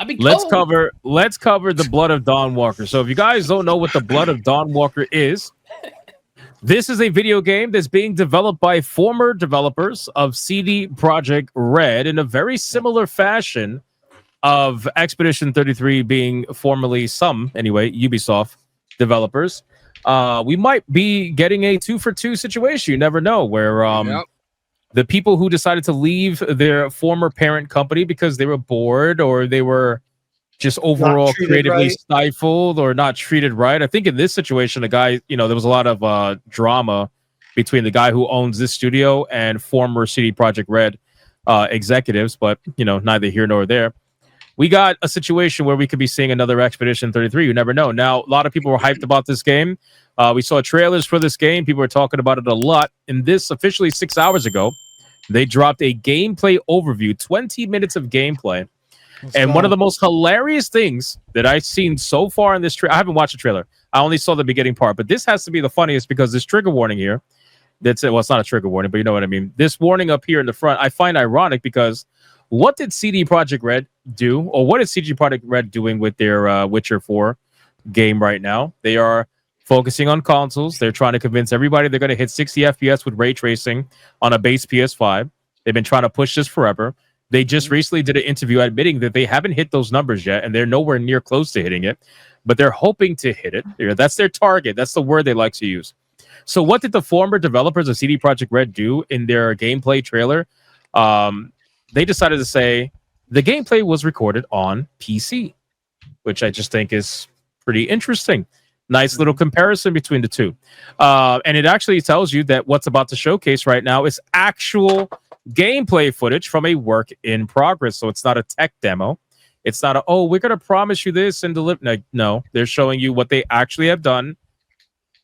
I'd be let's cold. cover the blood of Dawnwalker. So if you guys don't know what the blood of Dawnwalker is, this is a video game that's being developed by former developers of CD Projekt Red in a very similar fashion of Expedition 33 being formerly Ubisoft developers. We might be getting a 2-for-2 situation. You never know, where the people who decided to leave their former parent company because they were bored or they were just overall creatively stifled or not treated right. I think in this situation, the guy, there was a lot of drama between the guy who owns this studio and former CD Projekt Red executives, but neither here nor there. We got a situation where we could be seeing another Expedition 33. You never know. Now, a lot of people were hyped about this game. We saw trailers for this game. People were talking about it a lot. And this officially 6 hours ago, they dropped a gameplay overview, 20 minutes of gameplay. And one of the most hilarious things that I've seen so far in this trailer, I haven't watched the trailer. I only saw the beginning part, but this has to be the funniest because this trigger warning here, it's not a trigger warning, but you know what I mean. This warning up here in the front, I find ironic because what did CD Projekt Red do, or what is CD Projekt Red doing with their Witcher 4 game right now? They are focusing on consoles. They're trying to convince everybody they're going to hit 60 FPS with ray tracing on a base PS5. They've been trying to push this forever. They just recently did an interview admitting that they haven't hit those numbers yet, and they're nowhere near close to hitting it, but they're hoping to hit it. That's their target. That's the word they like to use. So what did the former developers of CD Projekt Red do in their gameplay trailer? They decided to say the gameplay was recorded on PC, which I just think is pretty interesting. Nice little comparison between the two. And it actually tells you that what's about to showcase right now is actual gameplay footage from a work in progress. So it's not a tech demo. It's not we're going to promise you this and deliver. No, they're showing you what they actually have done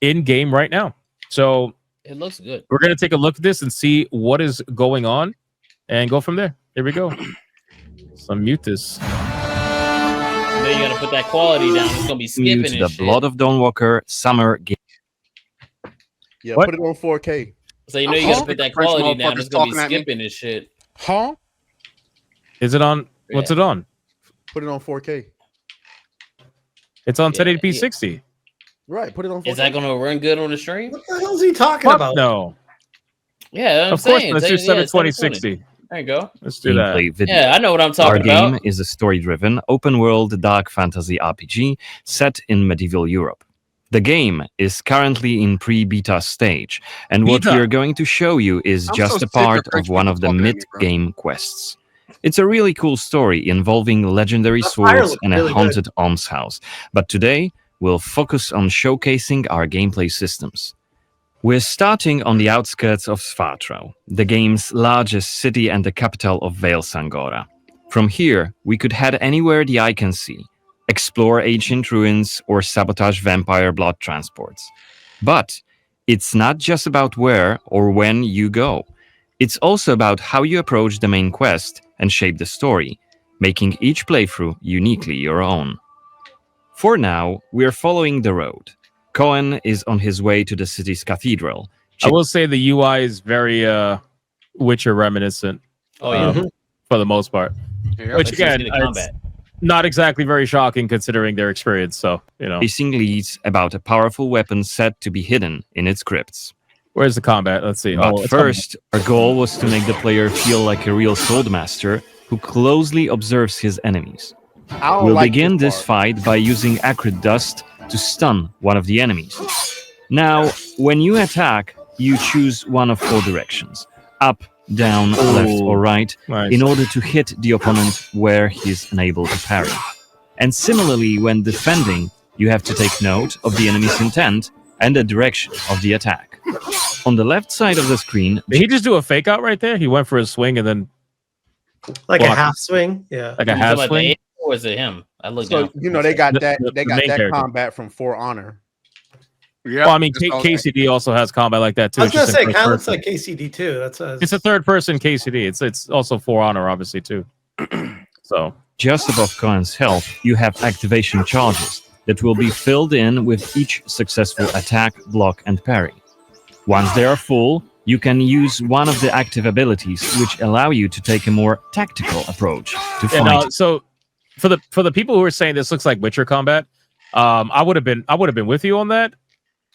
in game right now. So it looks good. We're going to take a look at this and see what is going on and go from there. Here we go. So mute this. Then you got to put that quality down. It's going to be skipping and the shit. Blood of Dawnwalker summer game. Yeah, put it on 4K. So you got to put that quality down. It's going to be skipping and shit. Huh? Is it on? What's it on? Put it on 4K. It's on 1080p 60. Right, put it on 4K. Is that going to run good on the stream? What the hell is he talking about? No. Yeah, of course. Let's do 720 60. There you go. Let's do that. Yeah, I know what I'm talking about. Our game is a story-driven, open-world dark fantasy RPG set in medieval Europe. The game is currently in pre-beta stage, and what we are going to show you is just a part of one of the mid-game quests. It's a really cool story involving legendary swords and a haunted almshouse, but today we'll focus on showcasing our gameplay systems. We're starting on the outskirts of Svartro, the game's largest city and the capital of Vale Sangora. From here, we could head anywhere the eye can see, explore ancient ruins, or sabotage vampire blood transports. But it's not just about where or when you go. It's also about how you approach the main quest and shape the story, making each playthrough uniquely your own. For now, we're following the road. Cohen is on his way to the city's cathedral. I will say the UI is very Witcher reminiscent. Oh yeah, for the most part. Yeah, which again, it's not exactly very shocking considering their experience. So Pacing leads about a powerful weapon set to be hidden in its crypts. Where's the combat? Let's see. But first, our goal was to make the player feel like a real swordmaster who closely observes his enemies. We'll begin this fight by using acrid dust to stun one of the enemies. Now, when you attack, you choose one of 4 directions: up, down, left, or right, in order to hit the opponent where he's unable to parry. And similarly, when defending, you have to take note of the enemy's intent and the direction of the attack. On the left side of the screen... Did he just do a fake out right there? He went for a swing and then... Like a half swing? Yeah. Like a half swing? Or is it him? I look so down. they got that combat from For Honor. Yeah, well, I mean, KCD also has combat like that too. I was gonna say, it kind of looks like KCD too. It's a third-person KCD. It's also For Honor, obviously too. So just above Cohen's health, you have activation charges that will be filled in with each successful attack, block, and parry. Once they are full, you can use one of the active abilities, which allow you to take a more tactical approach to fight. So for the people who are saying this looks like Witcher combat, I would have been with you on that.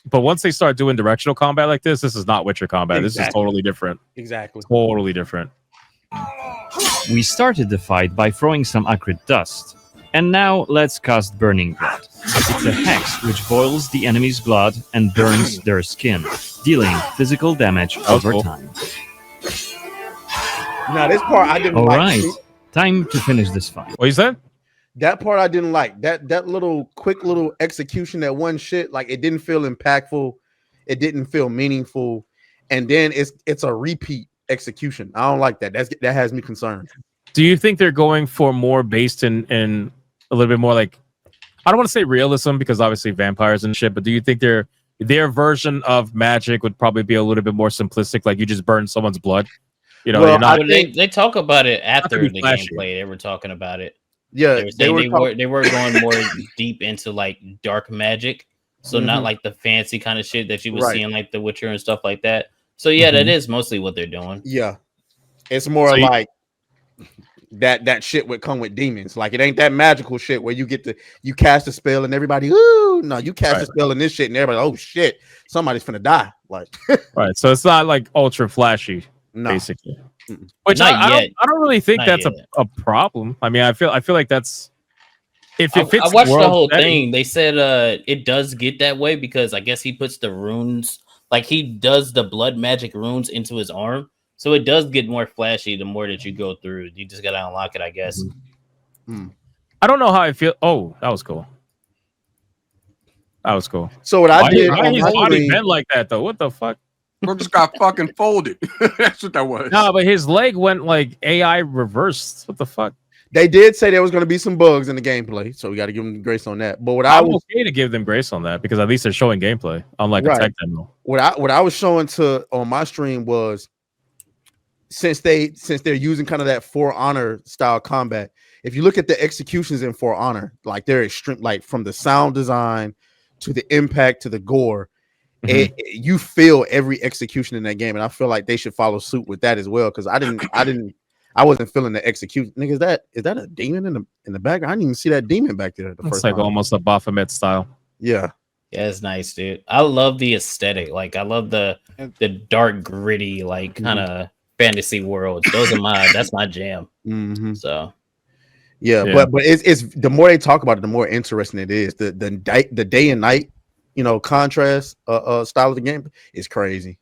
But once they start doing directional combat like this is not Witcher combat. Exactly. This is totally different. Exactly. Totally different. We started the fight by throwing some acrid dust. And now let's cast Burning Blood. It's a hex which boils the enemy's blood and burns their skin, dealing physical damage over time. Now this part I didn't like. All right, time to finish this fight. What you said? That part I didn't like. That little quick little execution, that one shit, like it didn't feel impactful. It didn't feel meaningful. And then it's a repeat execution. I don't like that. That has me concerned. Do you think they're going for more based in a little bit more like, I don't want to say realism because obviously vampires and shit, but do you think their version of magic would probably be a little bit more simplistic, like you just burn someone's blood? You know, well, they talk about it after the gameplay. They were talking about it. Yeah, they were going more deep into like dark magic, so not like the fancy kind of shit that you would see in like The Witcher and stuff like that. So yeah, that is mostly what they're doing. Yeah, it's more so like that shit would come with demons. Like it ain't that magical shit where you cast a spell and everybody, ooh, no, you cast a spell in this shit and everybody, oh shit, somebody's finna die. Like right, so it's not like ultra flashy, basically. Which I don't really think that's a problem. I mean, I feel like that's if it fits. I watched the whole thing. They said it does get that way because I guess he puts the runes, like he does the blood magic runes into his arm. So it does get more flashy the more that you go through. You just gotta unlock it, I guess. I don't know how I feel. Oh, that was cool. That was cool. So what I did, why his body bent like that though? What the fuck? Bro just got fucking folded. That's what that was. No, but his leg went like AI reversed. What the fuck? They did say there was going to be some bugs in the gameplay, so we got to give them grace on that. But I'm okay to give them grace on that because at least they're showing gameplay, unlike a tech demo. What I was showing on my stream was since they're using kind of that For Honor style combat. If you look at the executions in For Honor, like they're extreme, like from the sound design to the impact to the gore. You feel every execution in that game, and I feel like they should follow suit with that as well. Because I wasn't feeling the execution. Nigga, is that a demon in the background? I didn't even see that demon back there. It's like almost a Baphomet style. Yeah, it's nice, dude. I love the aesthetic. Like I love the dark, gritty, like kind of fantasy world. That's my jam. So yeah, but it's the more they talk about it, the more interesting it is. The day and night, contrast style of the game is crazy.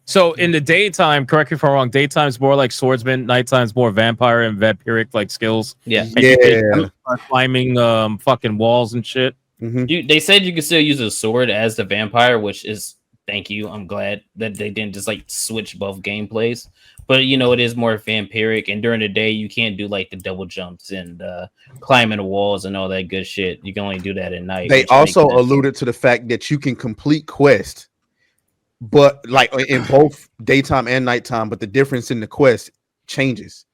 So in the daytime, correct me if I'm wrong, daytime's more like swordsman, nighttime's more vampire and vampiric like skills. Yeah. And climbing fucking walls and shit. They said you could still use a sword as the vampire, which is thank you. I'm glad that they didn't just like switch both gameplays. But it is more vampiric, and during the day you can't do like the double jumps and climbing the walls and all that good shit. You can only do that at night. They also alluded to the fact that you can complete quests, but like in both daytime and nighttime. But the difference in the quest changes,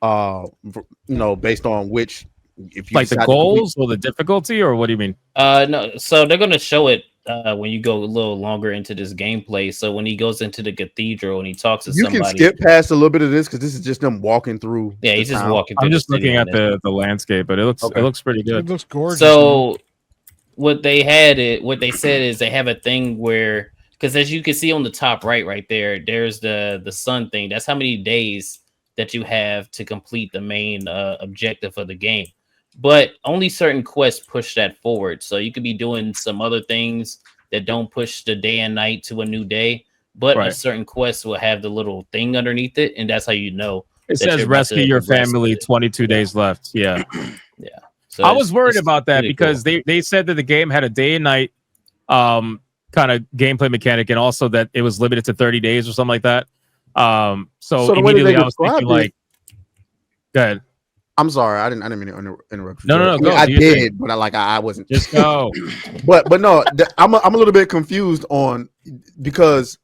based on which, if you like the goals or the difficulty, or what do you mean? No, so they're gonna show it. When you go a little longer into this gameplay, so when he goes into the cathedral and he talks to somebody, you can skip past a little bit of this because this is just them walking through. Yeah, he's just walking. I'm just looking at the landscape, but it looks pretty good. It looks gorgeous. So what they said is they have a thing where, because as you can see on the top right there, there's the sun thing. That's how many days that you have to complete the main objective of the game. But only certain quests push that forward. So you could be doing some other things that don't push the day and night to a new day. But a certain quest will have the little thing underneath it. And that's how you know. It says rescue your family, 22 days left. Yeah. Yeah. So I was worried about that because they said that the game had a day and night kind of gameplay mechanic, and also that it was limited to 30 days or something like that. So immediately I was thinking like, go ahead. I'm sorry, I didn't mean to interrupt you. No, go. I did, but I wasn't. Just go. but no, I'm a little bit confused on, because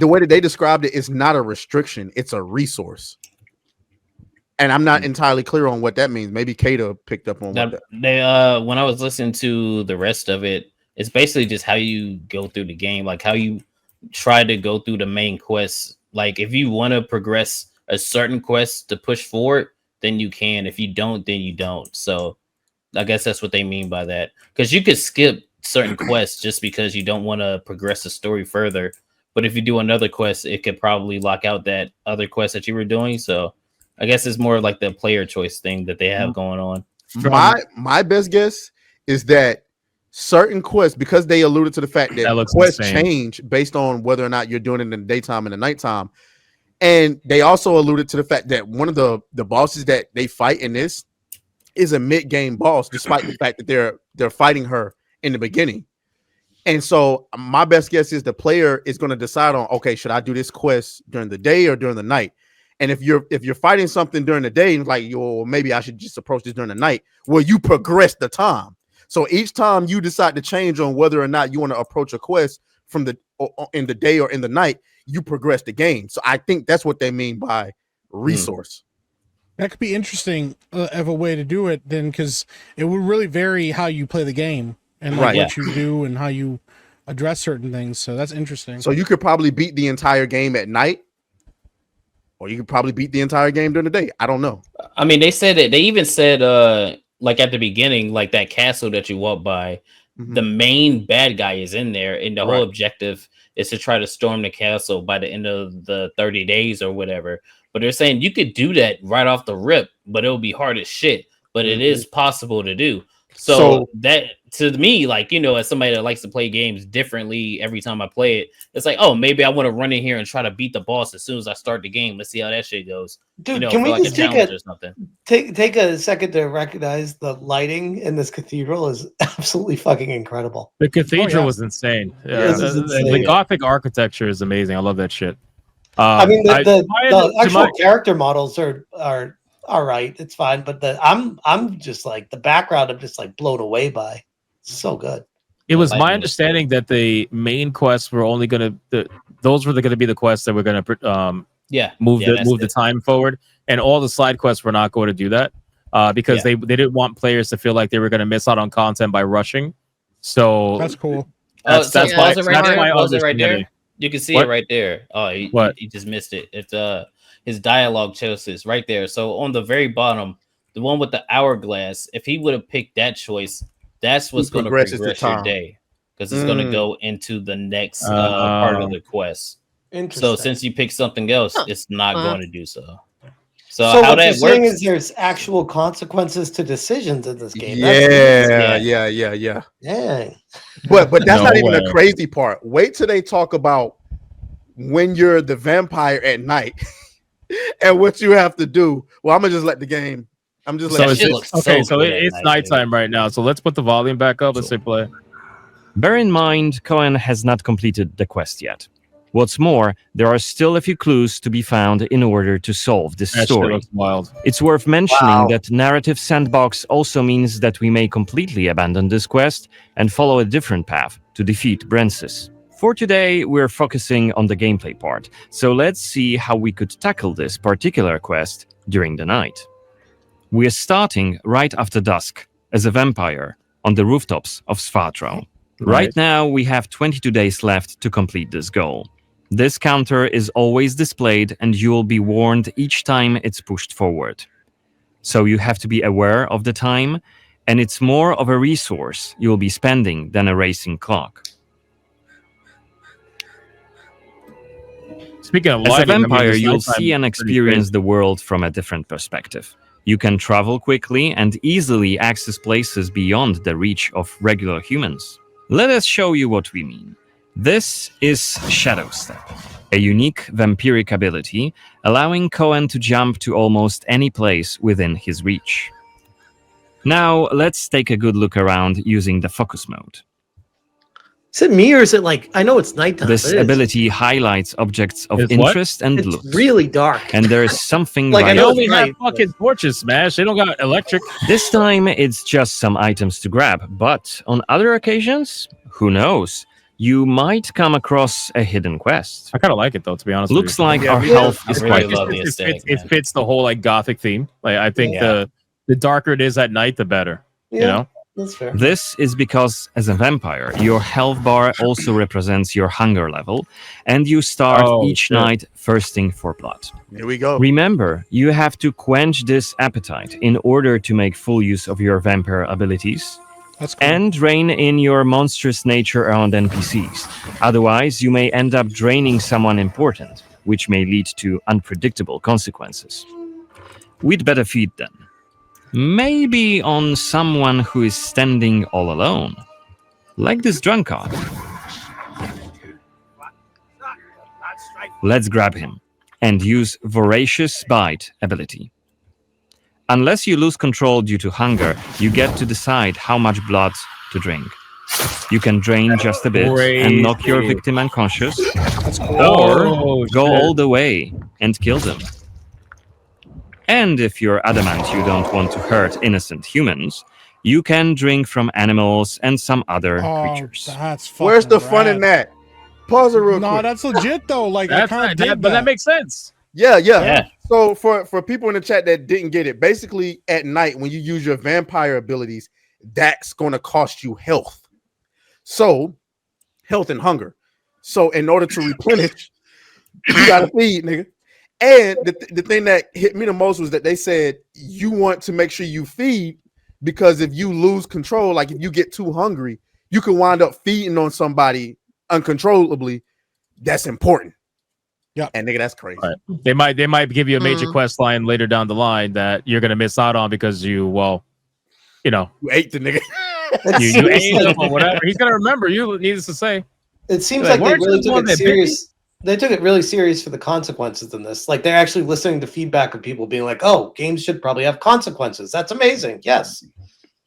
the way that they described it is not a restriction; it's a resource, and I'm not entirely clear on what that means. Maybe Kata picked up on that. When I was listening to the rest of it, it's basically just how you go through the game, like how you try to go through the main quests. Like if you want to progress a certain quest to push forward, then you can. If you don't, then you don't. So I guess that's what they mean by that. Because you could skip certain quests just because you don't want to progress the story further. But if you do another quest, it could probably lock out that other quest that you were doing. So I guess it's more like the player choice thing that they have going on. My best guess is that certain quests, because they alluded to the fact that quests change based on whether or not you're doing it in the daytime and the nighttime. And they also alluded to the fact that one of the bosses that they fight in this is a mid-game boss, despite the fact that they're fighting her in the beginning. And so my best guess is the player is going to decide on, okay, should I do this quest during the day or during the night? And if you're fighting something during the day, like, yo, maybe I should just approach this during the night, well, you progress the time. So each time you decide to change on whether or not you want to approach a quest from in the day or in the night, you progress the game. So I think that's what they mean by resource. That could be interesting of a way to do it then, because it would really vary how you play the game and like what you do and how you address certain things. So that's interesting. So you could probably beat the entire game at night, or you could probably beat the entire game during the day. I don't know. I mean, they said that they even said like at the beginning, like that castle that you walk by, the main bad guy is in there, and the whole objective is to try to storm the castle by the end of the 30 days or whatever. But they're saying you could do that right off the rip, but it'll be hard as shit. But it is possible to do. So that, to me, like, you know, as somebody that likes to play games differently every time I play it, it's like, oh, maybe I want to run in here and try to beat the boss as soon as I start the game. Let's see how that shit goes. Dude, you know, can we just take a second to recognize the lighting in this cathedral is absolutely fucking incredible. The cathedral was insane. Yeah, the Gothic architecture is amazing. I love that shit. I mean, the actual character models are all right. It's fine, but I'm just like, the background, I'm just like blown away by. It's so good. It was my understanding that the main quests were only going to those were going to be the quests that were going to move the time forward, and all the side quests were not going to do that because they didn't want players to feel like they were going to miss out on content by rushing. So that's cool. That's my right there. You can see it right there. Oh, you just missed it. It's his dialogue choices right there. So on the very bottom, the one with the hourglass, if he would have picked that choice, that's what's going to progress your day, because it's going to go into the next part of the quest. So since you picked something else, it's not going to do so. So how what that you're saying works is there's actual consequences to decisions in this game. Yeah. Dang. But that's not even the crazy part. Wait till they talk about when you're the vampire at night and what you have to do. Well, I'm gonna just let the game. I'm just letting it's nighttime right now. So let's put the volume back up. Let's say play. Bear in mind, Cohen has not completed the quest yet. What's more, there are still a few clues to be found in order to solve this story. Wild. It's worth mentioning that Narrative Sandbox also means that we may completely abandon this quest and follow a different path to defeat Brensis. For today, we're focusing on the gameplay part, so let's see how we could tackle this particular quest during the night. We're starting right after dusk, as a vampire, on the rooftops of Svartrau. Right now, we have 22 days left to complete this goal. This counter is always displayed, and you will be warned each time it's pushed forward. So you have to be aware of the time, and it's more of a resource you will be spending than a racing clock. Speaking of lighting, as a vampire, you'll see and experience the world from a different perspective. You can travel quickly and easily access places beyond the reach of regular humans. Let us show you what we mean. This is Shadow Step, a unique vampiric ability, allowing Cohen to jump to almost any place within his reach. Now, let's take a good look around using the focus mode. Is it me, or is it like, I know it's nighttime. This ability highlights objects of interest and it's really dark. And there is something like I only have fucking torches, Smash. They don't got electric. This time, it's just some items to grab, but on other occasions, who knows? You might come across a hidden quest. I kind of like it, though, to be honest. Looks like our health is quite it fits the whole like Gothic theme. Like I think the darker it is at night, the better. Yeah. You know? That's fair. This is because, as a vampire, your health bar also represents your hunger level, and you start each night thirsting for blood. Here we go. Remember, you have to quench this appetite in order to make full use of your vampire abilities. That's cool. And rein in your monstrous nature around NPCs. Otherwise, you may end up draining someone important, which may lead to unpredictable consequences. We'd better feed them. Maybe on someone who is standing all alone. Like this drunkard. Let's grab him and use Voracious Bite ability. Unless you lose control due to hunger, you get to decide how much blood to drink. You can drain just a bit and knock your victim unconscious, or go all the way and kill them. And if you're adamant you don't want to hurt innocent humans, you can drink from animals and some other creatures. That's fucking Where's the fun in that? Pause it real quick. No, that's legit though. Like That's I not, kind of but that makes sense. Yeah. So for people in the chat that didn't get it, basically at night when you use your vampire abilities, that's going to cost you health. So health and hunger. So in order to replenish, you got to feed, nigga. And the thing that hit me the most was that they said you want to make sure you feed, because if you lose control, like if you get too hungry, you can wind up feeding on somebody uncontrollably. That's important. Yeah, and nigga, that's crazy. Right. They might give you a major quest line later down the line that you're gonna miss out on because you ate the nigga. you ate him or whatever. He's gonna remember you. Needless to say, it seems like they really took it serious. They took it really serious for the consequences in this. Like they're actually listening to feedback of people being like, "Oh, games should probably have consequences." That's amazing. Yes.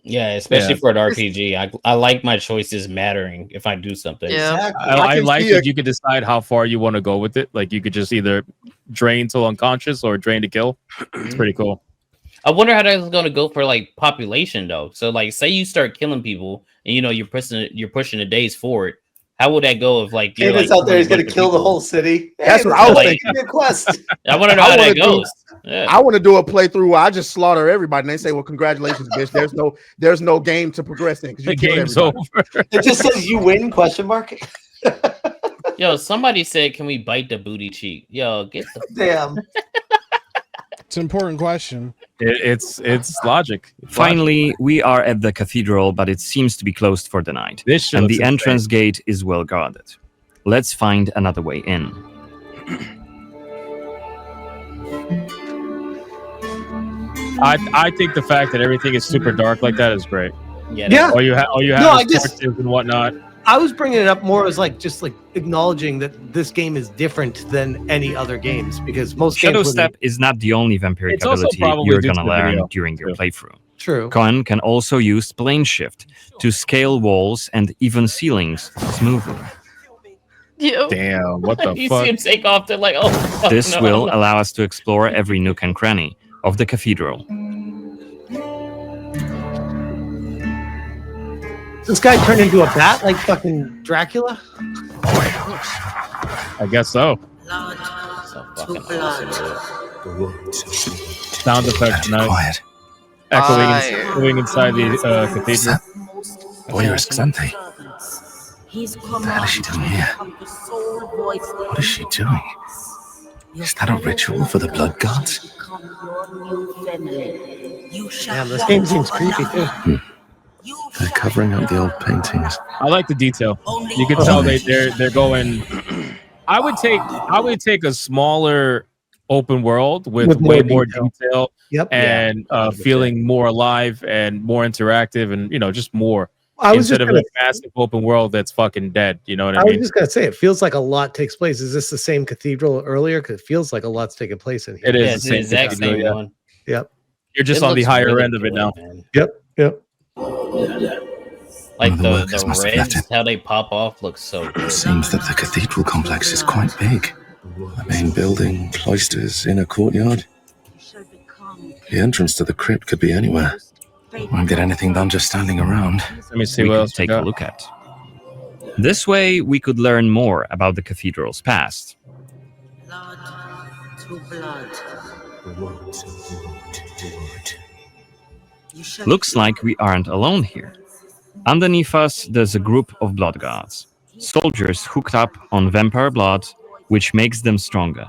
Yeah, especially for an RPG. I like my choices mattering if I do something. Yeah. Exactly. I like that you could decide how far you want to go with it. Like you could just either drain till unconscious or drain to kill. It's pretty cool. I wonder how that's going to go for like population though. So like, say you start killing people, and you're pushing the days forward. How would that go if like you're like, out there he's going to kill the whole city? That's what I was thinking. Quest. I want to know how that goes. I want to do a playthrough where I just slaughter everybody, and they say, "Well, congratulations, bitch. There's no game to progress in because you killed game's everybody." over. It just says you win? Question mark. Yo, somebody said, "Can we bite the booty cheek?" Yo, get the damn. It's an important question. It's logic. Finally, we are at the cathedral, but it seems to be closed for the night. And the entrance gate is well guarded. Let's find another way in. I think the fact that everything is super dark like that is great. Yeah. All you have is characters and whatnot. I was bringing it up more as just acknowledging that this game is different than any other games, because most Shadow games Step is not the only vampiric ability you're going to learn during your playthrough. True. Cohen can also use plane shift to scale walls and even ceilings smoothly. Damn, what the you fuck? see him take off, they're like, oh, fuck, This will allow us to explore every nook and cranny of the cathedral. This guy turned into a bat like fucking Dracula? I guess so. So fucking awesome. Sound effects nice. Echoing inside the cathedral. Warrior Xanthi. What the hell is she doing here? What is she doing? Is that a ritual for the blood gods? Damn, this game seems creepy too. They're covering up the old paintings. I like the detail. You can tell they're going. I would take a smaller open world with way more detail. Yep. And feeling more alive and more interactive and just more. Instead of a massive open world that's fucking dead. You know what I mean? I was just gonna say, it feels like a lot takes place. Is this the same cathedral earlier? Because it feels like a lot's taking place in here. It is the same exact same one. Yep. You're just on the higher end of it now. Man. Yep. Like the reds, how they pop off looks so good. It seems that the cathedral complex is quite big. The main building, cloisters, inner courtyard. The entrance to the crypt could be anywhere. Won't get anything done just standing around. Let me see we what could else take a look at. This way, we could learn more about the cathedral's past. Blood to blood. Looks like we aren't alone here. Underneath us, there's a group of blood guards, soldiers hooked up on vampire blood, which makes them stronger.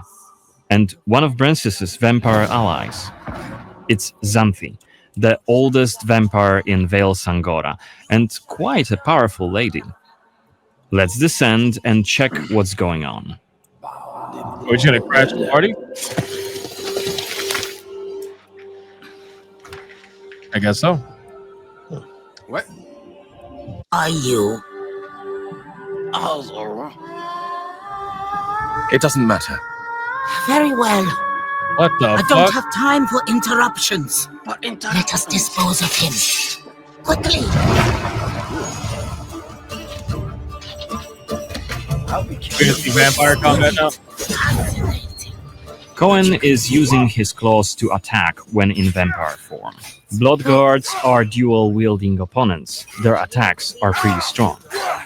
And one of Brances's vampire allies. It's Xanthi, the oldest vampire in Vale Sangora, and quite a powerful lady. Let's descend and check what's going on. We're just gonna crash the party? I guess so. What? Are you? It doesn't matter. Very well. What the I fuck? don't have time for interruptions. Let us dispose of him. Quickly. We're gonna see vampire combat now? Cohen is using his claws to attack when in vampire form. Blood guards are dual-wielding opponents. Their attacks are pretty strong.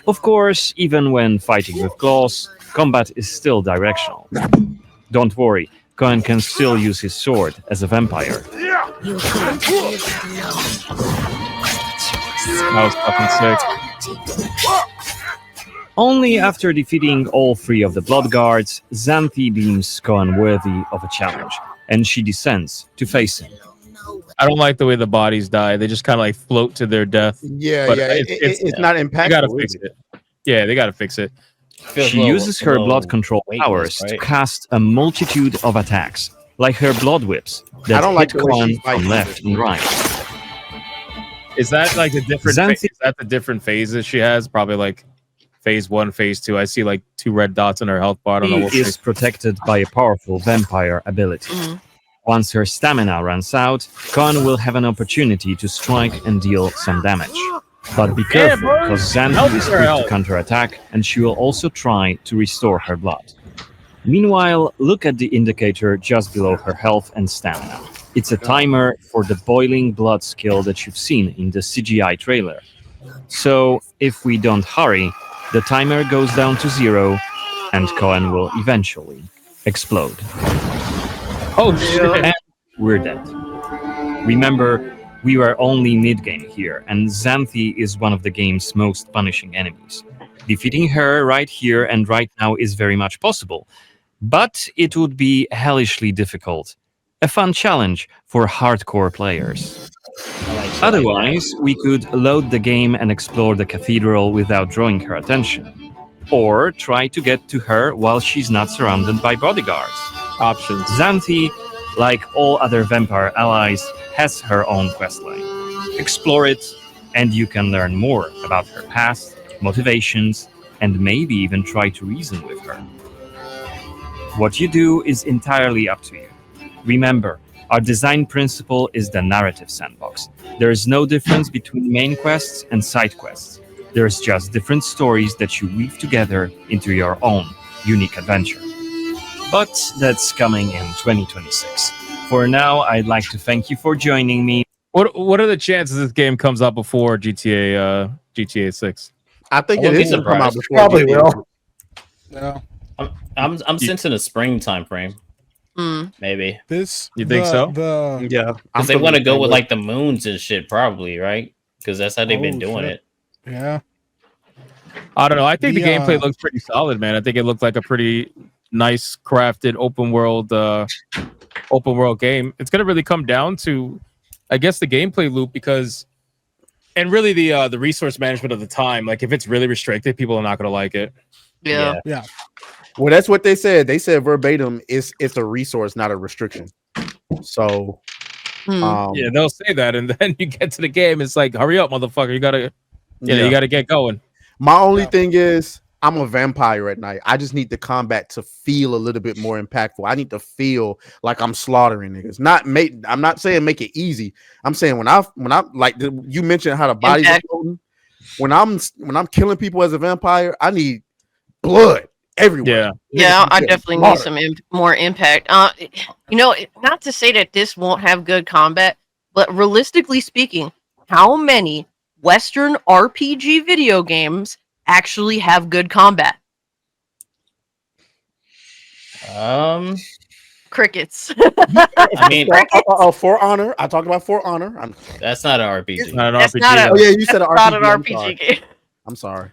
Of course, even when fighting with claws, combat is still directional. Don't worry, Cohen can still use his sword as a vampire. You can't live That was fucking sick. Only after defeating all three of the blood guards, Xanthi deems Cohen worthy of a challenge, and she descends to face him. I don't like the way the bodies die. They just kind of like float to their death. Yeah, But yeah. It's not impactful. They gotta is fix it? it. Yeah, they gotta fix it. She uses her blood control powers to cast a multitude of attacks, like her blood whips that I don't like hit the way Cohen she fights from left and right. Is that like the different? Xanthi- Is that the different phases she has? Probably like phase 1, phase 2. I see like 2 red dots on her health bar. I don't know what She is protected by a powerful vampire ability. Once her stamina runs out, Cohen will have an opportunity to strike and deal some damage. But be careful, because Xanthi is quick to counterattack, and she will also try to restore her blood. Meanwhile, look at the indicator just below her health and stamina. It's a timer for the boiling blood skill that you've seen in the CGI trailer. So, if we don't hurry, the timer goes down to 0, and Cohen will eventually explode. Oh shit! And we're dead. Remember, we were only mid-game here, and Xanthi is one of the game's most punishing enemies. Defeating her right here and right now is very much possible, but it would be hellishly difficult. A fun challenge for hardcore players. Otherwise, we could load the game and explore the cathedral without drawing her attention. Or try to get to her while she's not surrounded by bodyguards. Options. Xanthi, like all other vampire allies, has her own questline. Explore it, and you can learn more about her past, motivations, and maybe even try to reason with her. What you do is entirely up to you. Remember, our design principle is the narrative sandbox. There is no difference between main quests and side quests. There's just different stories that you weave together into your own unique adventure. But that's coming in 2026. For now, I'd like to thank you for joining me. What are the chances this game comes out before GTA 6? I think it is going to come out before. Probably will. Yeah. I'm sensing a spring time frame. Maybe. You think so? Yeah, because they want to go with like the moons and shit, probably, right? Because that's how they've been doing it. Yeah. I don't know. I think the gameplay looks pretty solid, man. I think it looked like a pretty nice, crafted open world game. It's gonna really come down to, I guess, the gameplay loop and really the resource management of the time. Like, if it's really restricted, people are not gonna like it. Yeah. Well, that's what they said. They said verbatim, it's a resource, not a restriction. So, yeah, they'll say that, and then you get to the game, it's like, hurry up, motherfucker! You gotta get going. My only thing is, I'm a vampire at night. I just need the combat to feel a little bit more impactful. I need to feel like I'm slaughtering niggas. I'm not saying make it easy. I'm saying when I like you mentioned how the bodies are floating. When I'm killing people as a vampire, I need blood everywhere. Yeah, I definitely need some more impact. Not to say that this won't have good combat, but realistically speaking, how many Western RPG video games actually have good combat? Crickets. I mean, For Honor. I talked about For Honor. that's not an RPG. Not an That's RPG. not a- Oh yeah, you said an Not an RPG. RPG game. I'm sorry.